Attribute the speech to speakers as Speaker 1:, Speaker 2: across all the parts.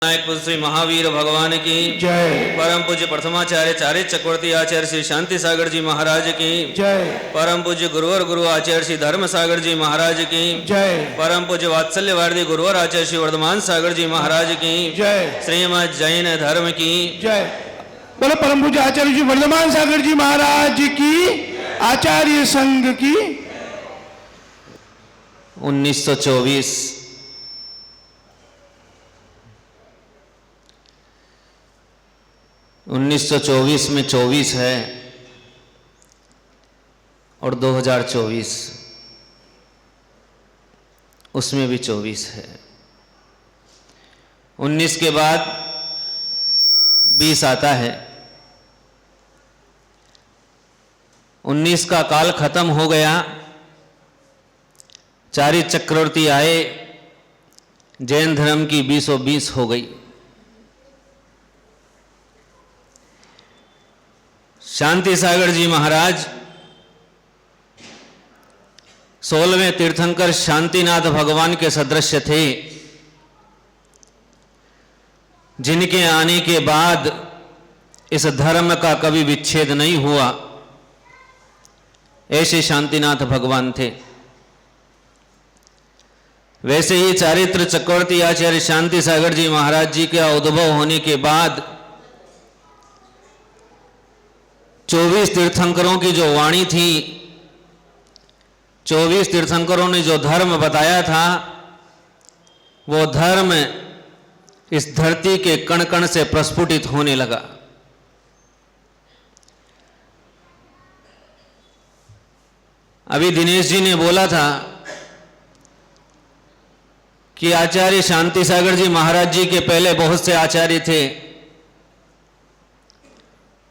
Speaker 1: नायक पुत्र श्री महावीर भगवान की
Speaker 2: जय।
Speaker 1: परम पूज्य प्रथमाचार्य चारित चक्रवर्ती आचार्य श्री शांति सागर जी महाराज की
Speaker 2: जय।
Speaker 1: परम पूज्य गुरुवर गुरु आचार्य श्री धर्म सागर जी महाराज की
Speaker 2: जय।
Speaker 1: परम पूज्य वात्सल्य वारदी गुरुवर आचार्य श्री वर्धमान सागर जी महाराज की
Speaker 2: जय।
Speaker 1: श्रीमद जैन धर्म की
Speaker 2: जय। बोलो परम पूज्य आचार्य जी वर्धमान सागर जी महाराज की, आचार्य संघ की।
Speaker 1: 1924 1924 में 24 है और 2024 उसमें भी 24 है। 19 के बाद 20 आता है। 19 का काल खत्म हो गया, चारित चक्रवर्ती आए, जैन धर्म की 20 हो गई। शांति सागर जी महाराज 16वें तीर्थंकर शांतिनाथ भगवान के सदृश थे, जिनके आने के बाद इस धर्म का कभी विच्छेद नहीं हुआ, ऐसे शांतिनाथ भगवान थे। वैसे ही चारित्र चक्रवर्ती आचार्य शांति सागर जी महाराज जी का उद्भव होने के बाद 24 तीर्थंकरों की जो वाणी थी, 24 तीर्थंकरों ने जो धर्म बताया था, वो धर्म इस धरती के कण कण से प्रस्फुटित होने लगा। अभी दिनेश जी ने बोला था कि आचार्य शांति सागर जी महाराज जी के पहले बहुत से आचार्य थे,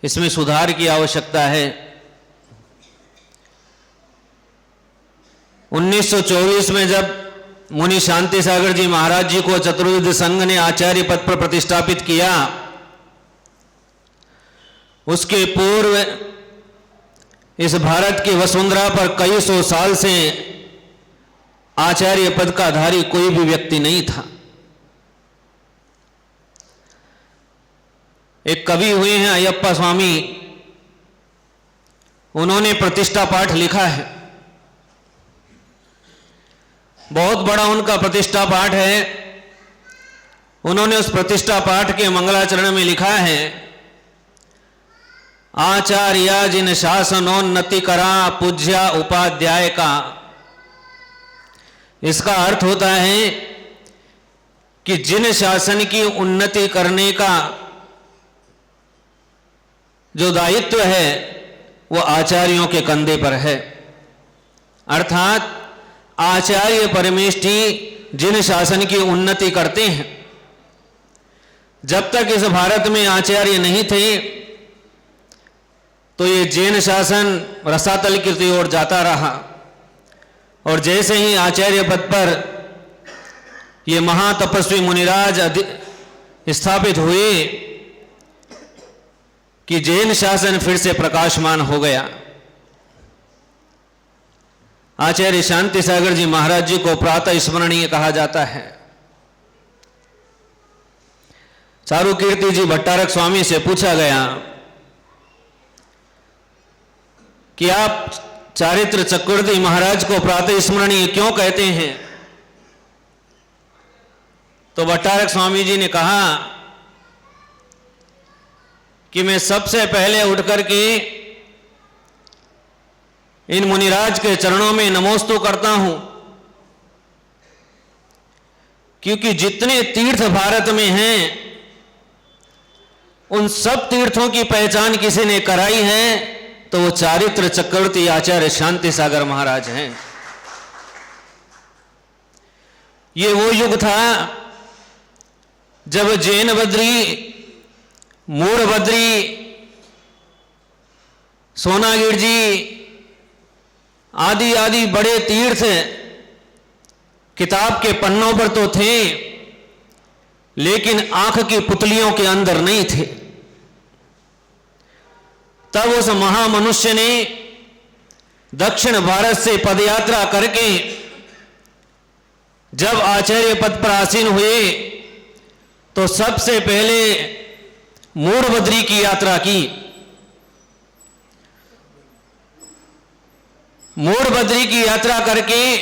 Speaker 1: इसमें सुधार की आवश्यकता है। 1924 में जब मुनि शांति सागर जी महाराज जी को चतुर्वेद संघ ने आचार्य पद पर प्रतिष्ठापित किया, उसके पूर्व इस भारत की वसुंधरा पर कई सौ साल से आचार्य पद का धारी कोई भी व्यक्ति नहीं था। एक कवि हुए हैं अयप्पा स्वामी, उन्होंने प्रतिष्ठा पाठ लिखा है, बहुत बड़ा उनका प्रतिष्ठा पाठ है। उन्होंने उस प्रतिष्ठा पाठ के मंगलाचरण में लिखा है, आचार्य जिन शासनोन्नति करा पूज्या उपाध्याय का। इसका अर्थ होता है कि जिन शासन की उन्नति करने का जो दायित्व है वो आचार्यों के कंधे पर है। अर्थात आचार्य परमेष्ठी जिन शासन की उन्नति करते हैं, जब तक इस भारत में आचार्य नहीं थे तो ये जैन शासन रसातल की ओर जाता रहा, और जैसे ही आचार्य पद पर ये महातपस्वी मुनिराज स्थापित हुए कि जैन शासन फिर से प्रकाशमान हो गया। आचार्य शांति सागर जी महाराज जी को प्रातः स्मरणीय कहा जाता है। चारुकीर्ति जी भट्टारक स्वामी से पूछा गया कि आप चारित्र चक्रवर्ती महाराज को प्रातः स्मरणीय क्यों कहते हैं? तो भट्टारक स्वामी जी ने कहा कि मैं सबसे पहले उठकर के इन मुनिराज के चरणों में नमोस्तु करता हूं, क्योंकि जितने तीर्थ भारत में हैं उन सब तीर्थों की पहचान किसी ने कराई है तो वो चारित्र चक्रवर्ती आचार्य शांति सागर महाराज हैं। ये वो युग था जब जैन बद्री, मूढ़ बद्री, सोनागिर जी आदि आदि बड़े तीर्थ किताब के पन्नों पर तो थे, लेकिन आंख की पुतलियों के अंदर नहीं थे। तब उस महामनुष्य ने दक्षिण भारत से पदयात्रा करके जब आचार्य पद पर आसीन हुए तो सबसे पहले मूड बद्री की यात्रा की। मूड बद्री की यात्रा करके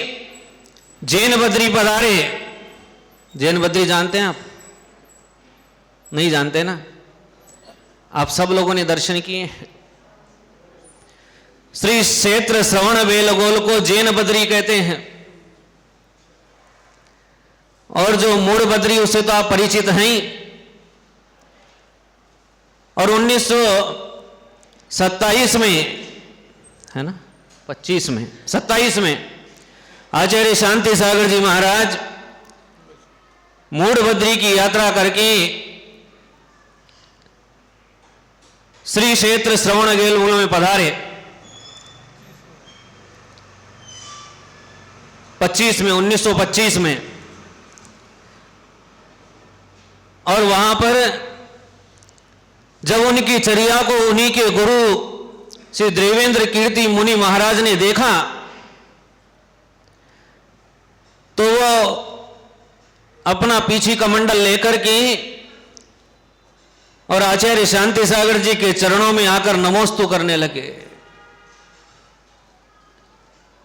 Speaker 1: जैन बद्री पधारे। जैन बद्री जानते हैं आप? नहीं जानते ना? आप सब लोगों ने दर्शन किए हैं। श्री क्षेत्र श्रवण बेलगोल को जैन बद्री कहते हैं। और जो मूड बद्री उससे तो आप परिचित हैं। और 1927 में है ना, 25 में 27 में आचार्य शांति सागर जी महाराज मूड बद्री की यात्रा करके श्री क्षेत्र श्रवण बेलगोल में पधारे। 1925 में। और वहां पर जब उनकी चर्या को उन्हीं के गुरु श्री देवेंद्र कीर्ति मुनि महाराज ने देखा तो वो अपना पीछी कमंडल लेकर के और आचार्य शांति सागर जी के चरणों में आकर नमोस्तु करने लगे।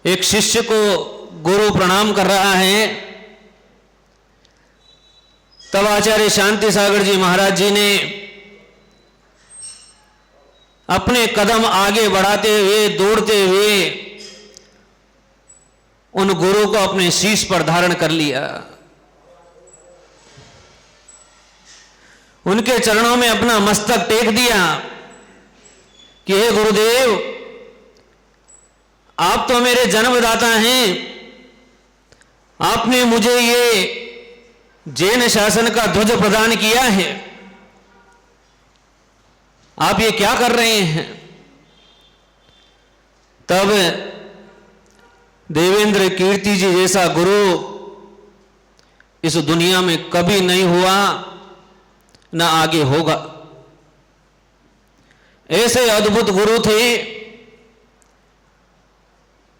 Speaker 1: एक शिष्य को गुरु प्रणाम कर रहा है, तब आचार्य शांति सागर जी महाराज जी ने अपने कदम आगे बढ़ाते हुए दौड़ते हुए उन गुरु को अपने शीश पर धारण कर लिया। उनके चरणों में अपना मस्तक टेक दिया कि हे गुरुदेव, आप तो मेरे जन्मदाता हैं। आपने मुझे ये जैन शासन का ध्वज प्रदान किया है, आप ये क्या कर रहे हैं? तब देवेंद्र कीर्ति जी जैसा गुरु इस दुनिया में कभी नहीं हुआ, न आगे होगा। ऐसे अद्भुत गुरु थे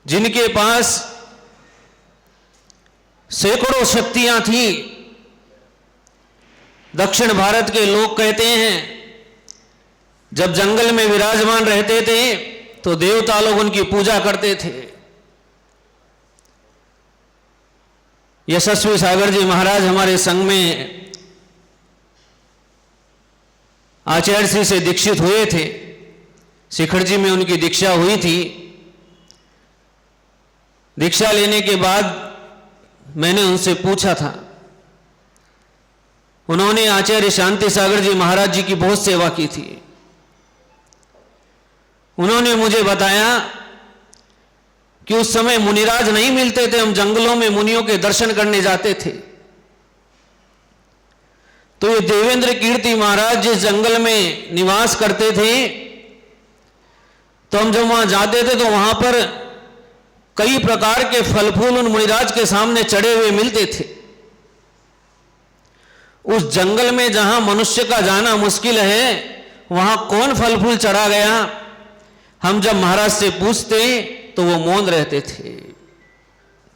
Speaker 1: जिनके पास सैकड़ों शक्तियां थी। दक्षिण भारत के लोग कहते हैं जब जंगल में विराजमान रहते थे तो देवता लोग उनकी पूजा करते थे। यशस्वी सागर जी महाराज हमारे संघ में आचार्य श्री से दीक्षित हुए थे। शिखर जी में उनकी दीक्षा हुई थी। दीक्षा लेने के बाद मैंने उनसे पूछा था, उन्होंने आचार्य शांति सागर जी महाराज जी की बहुत सेवा की थी। उन्होंने मुझे बताया कि उस समय मुनिराज नहीं मिलते थे, हम जंगलों में मुनियों के दर्शन करने जाते थे। तो ये देवेंद्र कीर्ति महाराज जिस जंगल में निवास करते थे, तो हम जब वहां जाते थे तो वहां पर कई प्रकार के फल फूल उन मुनिराज के सामने चढ़े हुए मिलते थे। उस जंगल में जहां मनुष्य का जाना मुश्किल है, वहां कौन फल फूल चढ़ा गया? हम जब महाराज से पूछते तो वो मौन रहते थे,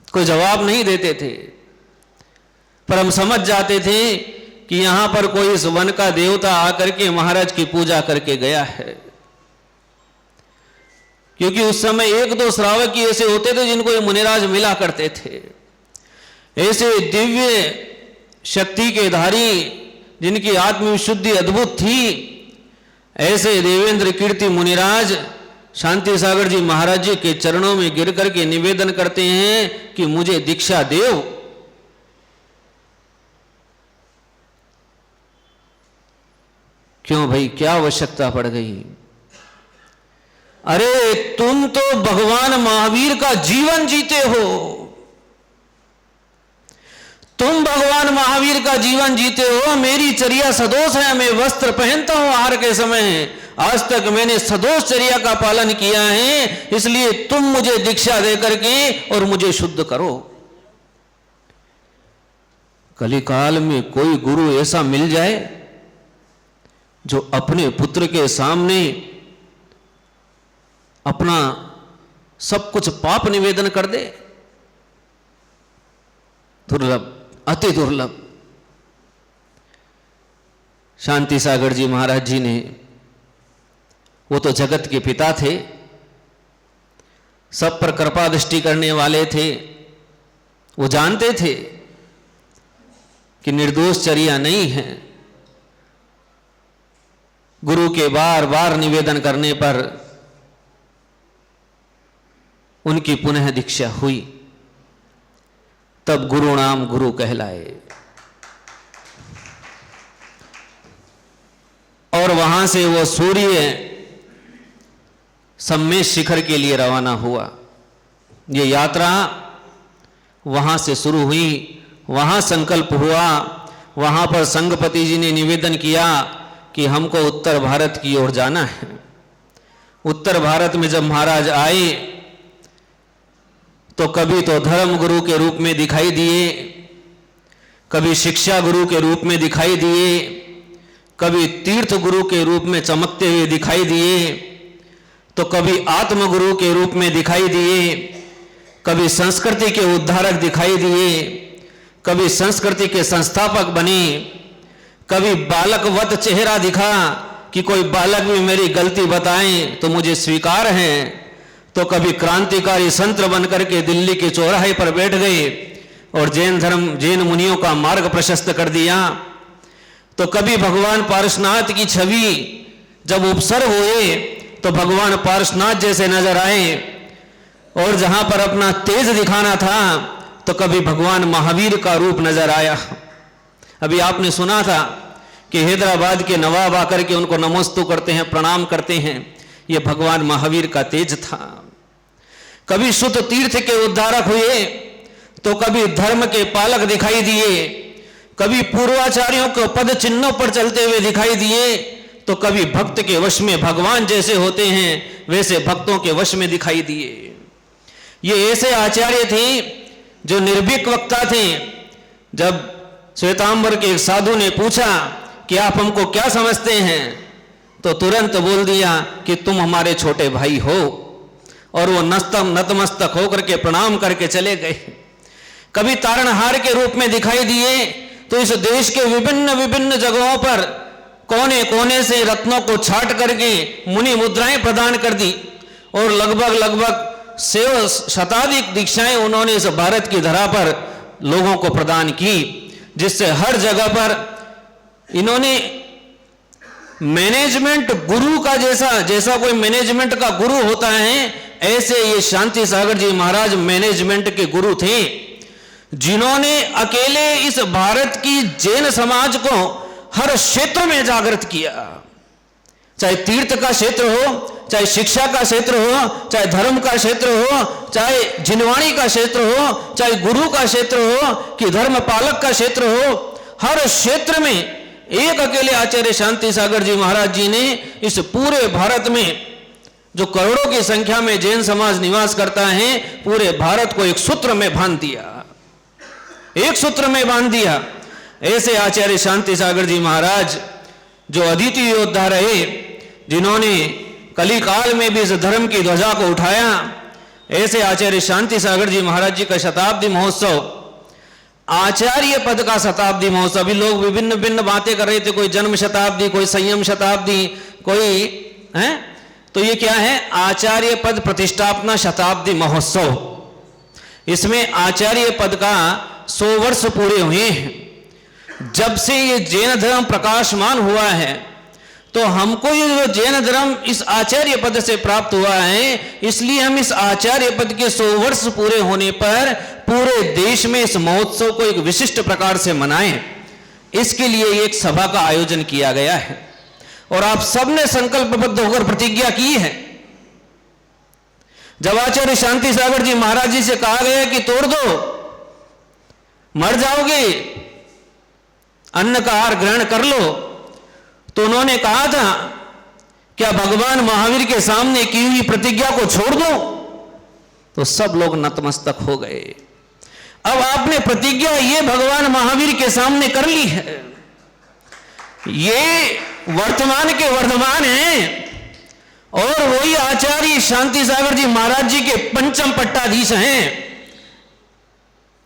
Speaker 1: कोई जवाब नहीं देते थे। पर हम समझ जाते थे कि यहां पर कोई इस वन का देवता आकर के महाराज की पूजा करके गया है। क्योंकि उस समय एक दो श्रावक ही ऐसे होते थे जिनको ये मुनिराज मिला करते थे। ऐसे दिव्य शक्ति के धारी जिनकी आत्मविशुद्धि अद्भुत थी, ऐसे देवेंद्र कीर्ति मुनिराज शांति सागर जी महाराज जी के चरणों में गिर करके निवेदन करते हैं कि मुझे दीक्षा देव। क्यों भाई, क्या आवश्यकता पड़ गई? अरे तुम तो भगवान महावीर का जीवन जीते हो, तुम भगवान महावीर का जीवन जीते हो। मेरी चर्या सदोष है, मैं वस्त्र पहनता हूं आहार के समय, आज तक मैंने सदोष चर्या का पालन किया है, इसलिए तुम मुझे दीक्षा दे करके और मुझे शुद्ध करो। कलिकाल में कोई गुरु ऐसा मिल जाए जो अपने पुत्र के सामने अपना सब कुछ पाप निवेदन कर दे, दुर्लभ, अति दुर्लभ। शांति सागर जी महाराज जी ने, वो तो जगत के पिता थे, सब पर कृपा दृष्टि करने वाले थे। वो जानते थे कि निर्दोष चर्या नहीं है। गुरु के बार बार निवेदन करने पर उनकी पुनः दीक्षा हुई, तब गुरु नाम गुरु कहलाए। और वहां से वो सूर्य सम्मेश शिखर के लिए रवाना हुआ। ये यात्रा वहां से शुरू हुई, वहां संकल्प हुआ। वहां पर संघपति जी ने निवेदन किया कि हमको उत्तर भारत की ओर जाना है। उत्तर भारत में जब महाराज आए तो कभी तो धर्म गुरु के रूप में दिखाई दिए, कभी शिक्षा गुरु के रूप में दिखाई दिए, कभी तीर्थ गुरु के रूप में चमकते हुए दिखाई दिए, तो कभी आत्म गुरु के रूप में दिखाई दिए, कभी संस्कृति के उद्धारक दिखाई दिए, कभी संस्कृति के संस्थापक बने, कभी बालकवत चेहरा दिखा कि कोई बालक भी मेरी गलती बताए तो मुझे स्वीकार है, तो कभी क्रांतिकारी संत बनकर के दिल्ली के चौराहे पर बैठ गए और जैन मुनियों का मार्ग प्रशस्त कर दिया। तो कभी भगवान पारसनाथ की छवि जब उपसर्ग हुए तो भगवान पारसनाथ जैसे नजर आए, और जहां पर अपना तेज दिखाना था तो कभी भगवान महावीर का रूप नजर आया। अभी आपने सुना था कि हैदराबाद के नवाब आकर के उनको नमोस्तु करते हैं, प्रणाम करते हैं। ये भगवान महावीर का तेज था। कभी सुत तीर्थ के उद्धारक हुए तो कभी धर्म के पालक दिखाई दिए, कभी पूर्वाचार्यों को पद चिन्हों पर चलते हुए दिखाई दिए, तो कभी भक्त के वश में भगवान जैसे होते हैं वैसे भक्तों के वश में दिखाई दिए। ये ऐसे आचार्य थे जो निर्भीक वक्ता थे। जब श्वेतांबर के एक साधु ने पूछा कि आप हमको क्या समझते हैं, तो तुरंत बोल दिया कि तुम हमारे छोटे भाई हो, और वो नतमस्तक होकर के प्रणाम करके चले गए। कभी तारणहार के रूप में दिखाई दिए तो इस देश के विभिन्न विभिन्न जगहों पर कोने कोने से रत्नों को छाट करके मुनि मुद्राएं प्रदान कर दी, और लगभग 6 शताधिक दीक्षाएं उन्होंने इस भारत की धरा पर लोगों को प्रदान की, जिससे हर जगह पर इन्होंने मैनेजमेंट गुरु का जैसा कोई मैनेजमेंट का गुरु होता है, ऐसे ये शांति सागर जी महाराज मैनेजमेंट के गुरु थे, जिन्होंने अकेले इस भारत की जैन समाज को हर क्षेत्र में जागृत किया। चाहे तीर्थ का क्षेत्र हो, चाहे शिक्षा का क्षेत्र हो, चाहे धर्म का क्षेत्र हो, चाहे जिनवाणी का क्षेत्र हो, चाहे गुरु का क्षेत्र हो कि धर्म पालक का क्षेत्र हो, हर क्षेत्र में एक अकेले आचार्य शांति सागर जी महाराज जी ने इस पूरे भारत में जो करोड़ों की संख्या में जैन समाज निवास करता है, पूरे भारत को एक सूत्र में बांध दिया, एक सूत्र में बांध दिया। ऐसे आचार्य शांति सागर जी महाराज जो अद्वितीय योद्धा रहे, जिन्होंने कली काल में भी इस धर्म की ध्वजा को उठाया, ऐसे आचार्य शांति सागर जी महाराज जी का शताब्दी महोत्सव, आचार्य पद का शताब्दी महोत्सव। अभी लोग विभिन्न विभिन्न बातें कर रहे थे, कोई जन्म शताब्दी, कोई संयम शताब्दी, कोई है, तो ये क्या है? आचार्य पद प्रतिष्ठापना शताब्दी महोत्सव। इसमें आचार्य पद का 100 वर्ष पूरे हुए हैं। जब से ये जैन धर्म प्रकाशमान हुआ है, तो हमको ये जो जैन धर्म इस आचार्य पद से प्राप्त हुआ है, इसलिए हम इस आचार्य पद के 100 वर्ष पूरे होने पर पूरे देश में इस महोत्सव को एक विशिष्ट प्रकार से मनाएं। इसके लिए एक सभा का आयोजन किया गया है और आप सबने संकल्पबद्ध होकर प्रतिज्ञा की है। जब आचार्य शांति सागर जी महाराज जी से कहा गया कि तोड़ दो, मर जाओगे, अन्न का आहार ग्रहण कर लो, तो उन्होंने कहा था क्या भगवान महावीर के सामने की हुई प्रतिज्ञा को छोड़ दो? तो सब लोग नतमस्तक हो गए। अब आपने प्रतिज्ञा ये भगवान महावीर के सामने कर ली है, ये वर्तमान के वर्धमान हैं, और वही आचार्य शांति सागर जी महाराज जी के पंचम पट्टाधीश हैं।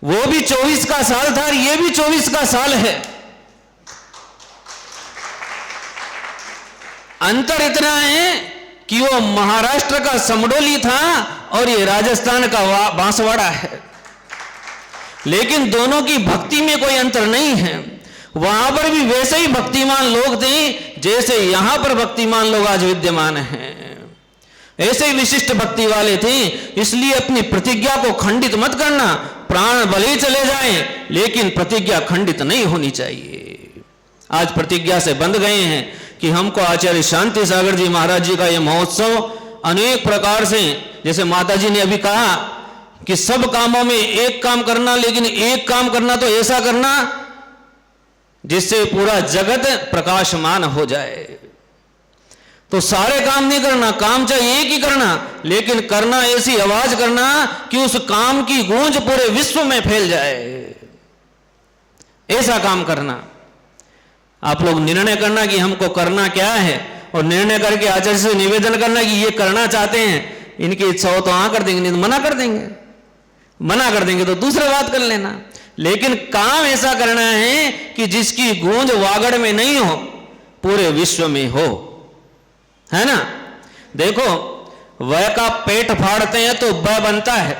Speaker 1: वो भी 24 का साल था, ये भी 24 का साल है। अंतर इतना है कि वो महाराष्ट्र का समडोली था और ये राजस्थान का बांसवाड़ा है, लेकिन दोनों की भक्ति में कोई अंतर नहीं है। वहां पर भी वैसे ही भक्तिमान लोग थे जैसे यहां पर भक्तिमान लोग आज विद्यमान हैं, ऐसे ही विशिष्ट भक्ति वाले थे। इसलिए अपनी प्रतिज्ञा को खंडित मत करना, प्राण भले ही चले जाएं लेकिन प्रतिज्ञा खंडित नहीं होनी चाहिए। आज प्रतिज्ञा से बंध गए हैं कि हमको आचार्य शांति सागर जी महाराज जी का यह महोत्सव अनेक प्रकार से, जैसे माता जी ने अभी कहा कि सब कामों में एक काम करना, लेकिन एक काम करना तो ऐसा करना जिससे पूरा जगत प्रकाशमान हो जाए। तो सारे काम नहीं करना, काम चाहे एक ही करना, लेकिन करना ऐसी आवाज करना कि उस काम की गूंज पूरे विश्व में फैल जाए, ऐसा काम करना। आप लोग निर्णय करना कि हमको करना क्या है, और निर्णय करके आचार्य से निवेदन करना कि ये करना चाहते हैं, इनकी इच्छा हो तो हाँ कर देंगे, नहीं तो मना कर देंगे, मना कर देंगे तो दूसरी बात कर लेना। लेकिन काम ऐसा करना है कि जिसकी गूंज वागड़ में नहीं हो, पूरे विश्व में हो, है ना। देखो, वह का पेट फाड़ते हैं तो ब बनता है,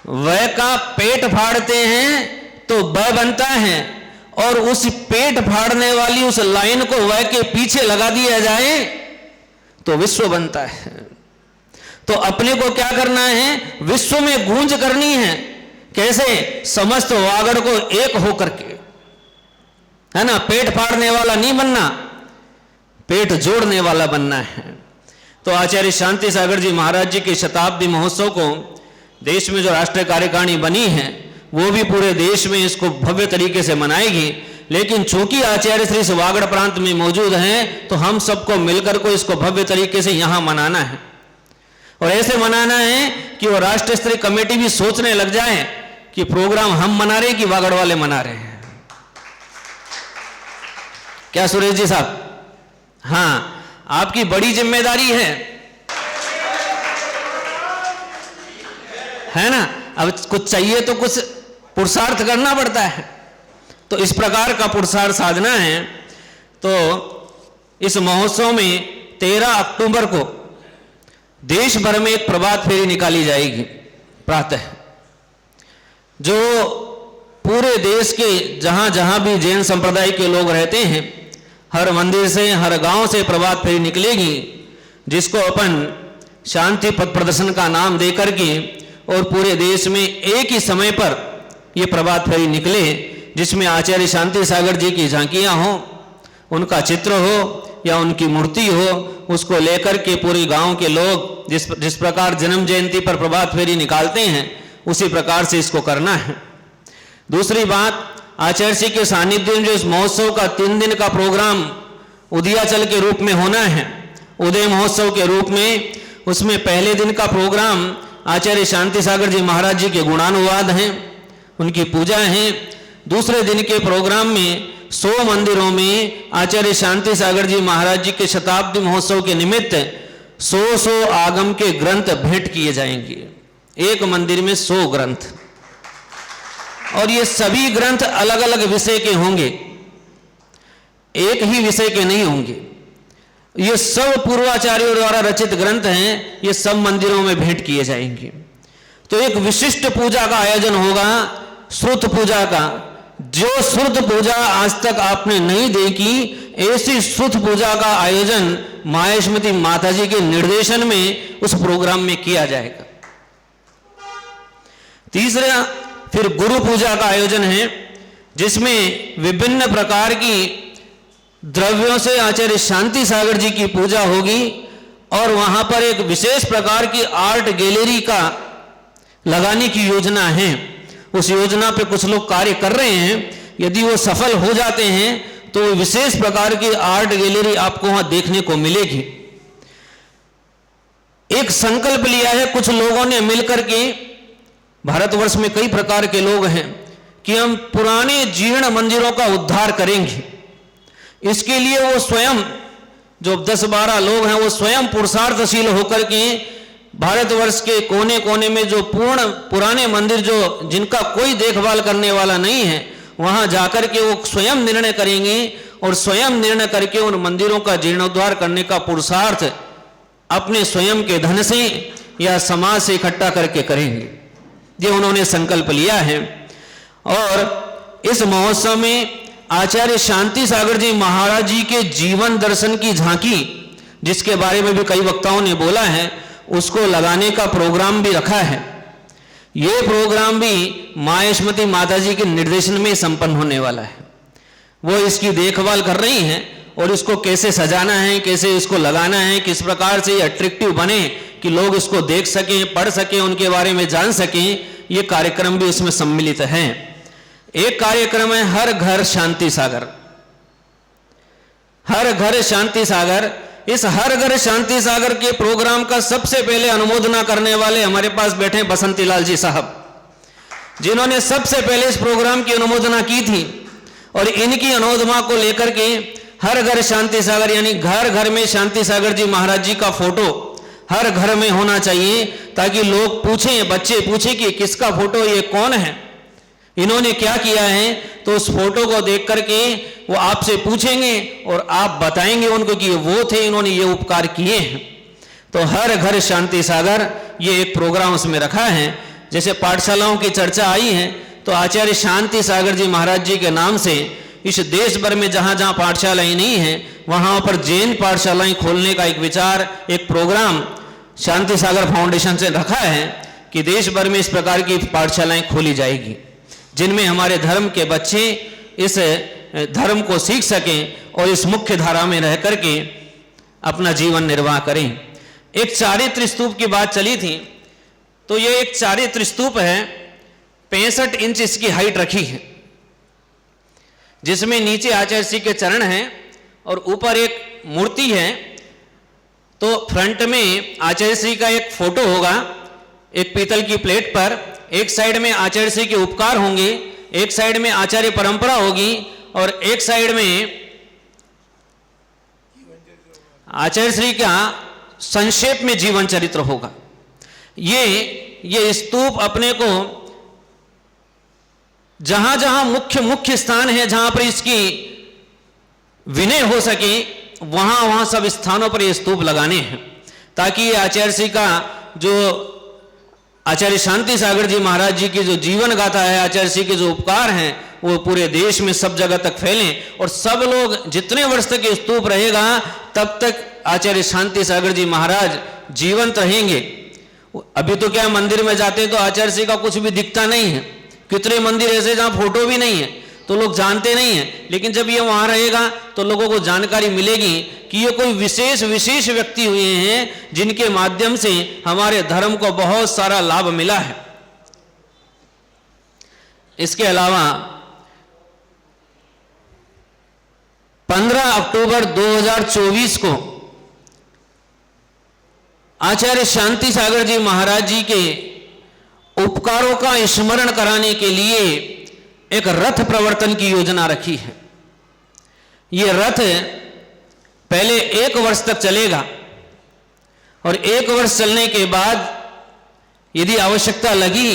Speaker 1: वह का पेट फाड़ते हैं तो ब बनता है, और उस पेट फाड़ने वाली उस लाइन को वह के पीछे लगा दिया जाए तो विश्व बनता है। तो अपने को क्या करना है, विश्व में गूंज करनी है। कैसे? समस्त वागड़ को एक होकर के, है ना। पेट फाड़ने वाला नहीं बनना, पेट जोड़ने वाला बनना है। तो आचार्य शांति सागर जी महाराज जी के शताब्दी महोत्सव को देश में जो राष्ट्रीय कार्यकारिणी बनी है वो भी पूरे देश में इसको भव्य तरीके से मनाएगी। लेकिन चूंकि आचार्य श्री इस वागड़ प्रांत में मौजूद हैं तो हम सबको मिलकर को इसको भव्य तरीके से यहां मनाना है, और ऐसे मनाना है कि वो राष्ट्रीय स्तरीय कमेटी भी सोचने लग जाए कि प्रोग्राम हम मना रहे हैं कि वागड़ वाले मना रहे हैं। क्या सुरेश जी साहब? हाँ, आपकी बड़ी जिम्मेदारी है ना। अब कुछ चाहिए तो कुछ पुरुषार्थ करना पड़ता है, तो इस प्रकार का पुरुषार्थ साधना है। तो इस महोत्सव में 13 अक्टूबर को देश भर में एक प्रभात फेरी निकाली जाएगी प्रातः, जो पूरे देश के जहां जहां भी जैन संप्रदाय के लोग रहते हैं, हर मंदिर से, हर गांव से प्रभात फेरी निकलेगी, जिसको अपन शांति पथ प्रदर्शन का नाम देकर के और पूरे देश में एक ही समय पर यह प्रभात फेरी निकले, जिसमें आचार्य शांति सागर जी की झांकियां हो, उनका चित्र हो या उनकी मूर्ति हो, उसको लेकर के पूरे गांव के लोग जिस प्रकार जन्म जयंती पर प्रभात फेरी निकालते हैं उसी प्रकार से इसको करना है। दूसरी बात, आचार्य जी के सानिध्य में जो इस महोत्सव का 3 दिन का प्रोग्राम उदयाचल के रूप में होना है, उदय महोत्सव के रूप में, उसमें पहले दिन का प्रोग्राम आचार्य शांति सागर जी महाराज जी के गुणानुवाद हैं, उनकी पूजा है। दूसरे दिन के प्रोग्राम में 100 मंदिरों में आचार्य शांति सागर जी महाराज जी के शताब्दी महोत्सव के निमित्त 100 आगम के ग्रंथ भेंट किए जाएंगे। एक मंदिर में 100 ग्रंथ, और ये सभी ग्रंथ अलग अलग विषय के होंगे, एक ही विषय के नहीं होंगे। ये सब पूर्वाचार्यों द्वारा रचित ग्रंथ हैं, ये सब मंदिरों में भेंट किए जाएंगे। तो एक विशिष्ट पूजा का आयोजन होगा, श्रुत पूजा का। जो श्रुत पूजा आज तक आपने नहीं देखी, ऐसी श्रुत पूजा का आयोजन माहेश्वरी माता जी के निर्देशन में उस प्रोग्राम में किया जाएगा। तीसरा, फिर गुरु पूजा का आयोजन है, जिसमें विभिन्न प्रकार की द्रव्यों से आचार्य शांति सागर जी की पूजा होगी, और वहां पर एक विशेष प्रकार की आर्ट गैलरी का लगाने की योजना है। उस योजना पे कुछ लोग कार्य कर रहे हैं। यदि वो सफल हो जाते हैं तो विशेष प्रकार की आर्ट गैलरी आपको वहां देखने को मिलेगी। एक संकल्प लिया है कुछ लोगों ने मिलकर के, भारतवर्ष में कई प्रकार के लोग हैं, कि हम पुराने जीर्ण मंदिरों का उद्धार करेंगे। इसके लिए वो स्वयं, जो 10-12 लोग हैं, वो स्वयं पुरुषार्थशील होकर के भारतवर्ष के कोने कोने में जो पुराने मंदिर जिनका कोई देखभाल करने वाला नहीं है, वहां जाकर के वो स्वयं निर्णय करेंगे और स्वयं निर्णय करके उन मंदिरों का जीर्णोद्धार करने का पुरुषार्थ अपने स्वयं के धन से या समाज से इकट्ठा करके करेंगे। ये उन्होंने संकल्प लिया है। और इस महोत्सव में आचार्य शांति सागर जी महाराज जी के जीवन दर्शन की झांकी, जिसके बारे में भी कई वक्ताओं ने बोला है, उसको लगाने का प्रोग्राम भी रखा है। ये प्रोग्राम भी माहेश्वरी माता जी के निर्देशन में संपन्न होने वाला है। वो इसकी देखभाल कर रही हैं और इसको कैसे सजाना है, कैसे इसको लगाना है, किस प्रकार से ये अट्रैक्टिव बने कि लोग इसको देख सकें, पढ़ सकें, उनके बारे में जान सकें, ये कार्यक्रम भी इसमें सम्मिलित है। एक कार्यक्रम है हर घर शांति सागर। हर घर शांति सागर, इस हर घर शांति सागर के प्रोग्राम का सबसे पहले अनुमोदना करने वाले हमारे पास बैठे बसंती लाल जी साहब, जिन्होंने सबसे पहले इस प्रोग्राम की अनुमोदना की थी। और इनकी अनुमोदना को लेकर के हर घर शांति सागर यानी घर घर में शांति सागर जी महाराज जी का फोटो हर घर में होना चाहिए, ताकि लोग पूछें, बच्चे पूछें कि किसका फोटो, ये कौन है, इन्होंने क्या किया है। तो उस फोटो को देख करके वो आपसे पूछेंगे और आप बताएंगे उनको कि ये वो थे, इन्होंने ये उपकार किए हैं। तो हर घर शांति सागर ये एक प्रोग्राम उसमें रखा है। जैसे पाठशालाओं की चर्चा आई है, तो आचार्य शांति सागर जी महाराज जी के नाम से इस देश भर में जहाँ जहाँ पाठशालाएं नहीं हैं, वहाँ पर जैन पाठशालाएं खोलने का एक विचार, एक प्रोग्राम शांति सागर फाउंडेशन से रखा है कि देश भर में इस प्रकार की पाठशालाएं खोली जाएगी, जिनमें हमारे धर्म के बच्चे इस धर्म को सीख सकें और इस मुख्य धारा में रह करके अपना जीवन निर्वाह करें। एक चारित्र स्तूप की बात चली थी, तो ये एक चारित्र स्तूप है, 65 इंच इसकी हाइट रखी है, जिसमें नीचे आचार्य श्री के चरण हैं और ऊपर एक मूर्ति है। तो फ्रंट में आचार्य श्री का एक फोटो होगा, एक पीतल की प्लेट पर, एक साइड में आचार्य श्री के उपकार होंगे, एक साइड में आचार्य परंपरा होगी और एक साइड में आचार्य श्री का संक्षेप में जीवन चरित्र होगा। ये स्तूप अपने को जहां जहां मुख्य स्थान है, जहां पर इसकी विनय हो सके, वहां वहां सब स्थानों पर ये स्तूप लगाने हैं, ताकि ये आचार्य श्री का जो आचार्य शांति सागर जी महाराज जी की जो जीवन गाथा है, आचार्य श्री के जो उपकार हैं, वो पूरे देश में सब जगह तक फैलें और सब लोग, जितने वर्ष तक ये स्तूप रहेगा तब तक आचार्य शांति सागर जी महाराज जीवंत रहेंगे। अभी तो क्या मंदिर में जाते हैं तो आचार्य श्री का कुछ भी दिखता नहीं है, कितने मंदिर ऐसे जहां फोटो भी नहीं है, तो लोग जानते नहीं हैं। लेकिन जब ये वहां रहेगा तो लोगों को जानकारी मिलेगी कि ये कोई विशेष व्यक्ति हुए हैं, जिनके माध्यम से हमारे धर्म को बहुत सारा लाभ मिला है। इसके अलावा 15 अक्टूबर 2024 को आचार्य शांति सागर जी महाराज जी के उपकारों का स्मरण कराने के लिए एक रथ प्रवर्तन की योजना रखी है। यह रथ पहले 1 वर्ष तक चलेगा और 1 वर्ष चलने के बाद यदि आवश्यकता लगी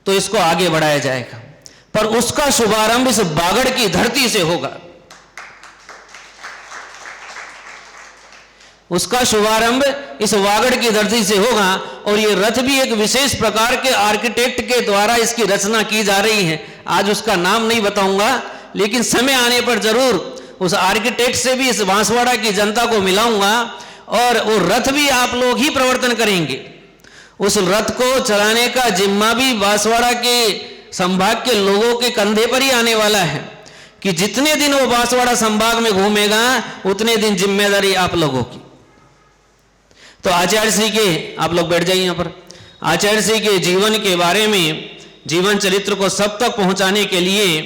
Speaker 1: तो इसको आगे बढ़ाया जाएगा, पर उसका शुभारंभ इस बागड़ की धरती से होगा। उसका शुभारंभ इस वागड़ की धरती से होगा और ये रथ भी एक विशेष प्रकार के आर्किटेक्ट के द्वारा इसकी रचना की जा रही है। आज उसका नाम नहीं बताऊंगा, लेकिन समय आने पर जरूर उस आर्किटेक्ट से भी इस बांसवाड़ा की जनता को मिलाऊंगा और वो रथ भी आप लोग ही प्रवर्तन करेंगे। उस रथ को चलाने का जिम्मा भी बांसवाड़ा के संभाग के लोगों के कंधे पर ही आने वाला है कि जितने दिन वो बांसवाड़ा संभाग में घूमेगा उतने दिन जिम्मेदारी आप लोगों की। तो आचार्य श्री के, आप लोग बैठ जाइए यहाँ पर, आचार्य श्री के जीवन के बारे में, जीवन चरित्र को सब तक पहुंचाने के लिए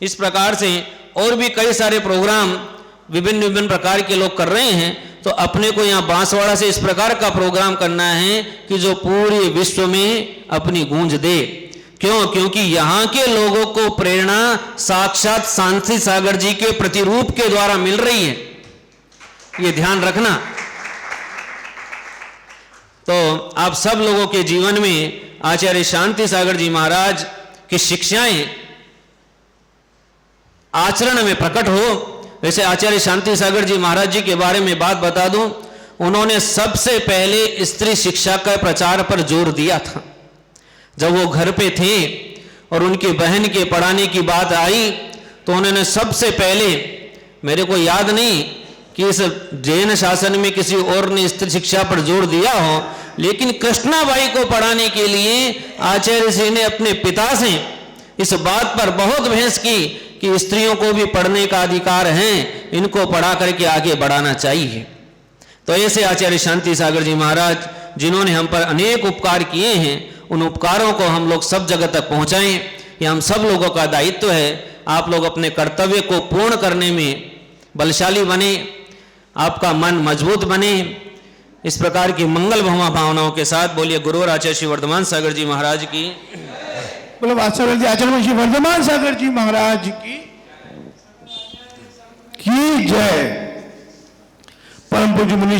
Speaker 1: इस प्रकार से और भी कई सारे प्रोग्राम विभिन्न प्रकार के लोग कर रहे हैं। तो अपने को यहाँ बांसवाड़ा से इस प्रकार का प्रोग्राम करना है कि जो पूरे विश्व में अपनी गूंज दे। क्यों? क्योंकि यहाँ के लोगों को प्रेरणा साक्षात शांति सागर जी के प्रतिरूप के द्वारा मिल रही है, ये ध्यान रखना। तो आप सब लोगों के जीवन में आचार्य शांति सागर जी महाराज की शिक्षाएं आचरण में प्रकट हो। वैसे आचार्य शांति सागर जी महाराज जी के बारे में बात बता दूं, उन्होंने सबसे पहले स्त्री शिक्षा का प्रचार पर जोर दिया था। जब वो घर पे थे और उनकी बहन के पढ़ाने की बात आई तो उन्होंने सबसे पहले, मेरे को याद नहीं कि इस जैन शासन में किसी और ने स्त्री शिक्षा पर जोर दिया हो, लेकिन कृष्णाबाई को पढ़ाने के लिए आचार्य जी ने अपने पिता से इस बात पर बहुत बहस की कि स्त्रियों को भी पढ़ने का अधिकार है, इनको पढ़ा करके आगे बढ़ाना चाहिए। तो ऐसे आचार्य शांति सागर जी महाराज जिन्होंने हम पर अनेक उपकार किए हैं, उन उपकारों को हम लोग सब जगह तक पहुंचाएं, ये हम सब लोगों का दायित्व है। आप लोग अपने कर्तव्य को पूर्ण करने में बलशाली बने, आपका मन मजबूत बने। इस प्रकार की मंगल भावनाओं के साथ बोलिए गुरु और आचार्य श्री वर्धमान सागर जी महाराज की,
Speaker 2: बोलो वात्सल्य आचार्य श्री वर्धमान सागर जी महाराज की जय। परम पूज्य मुनि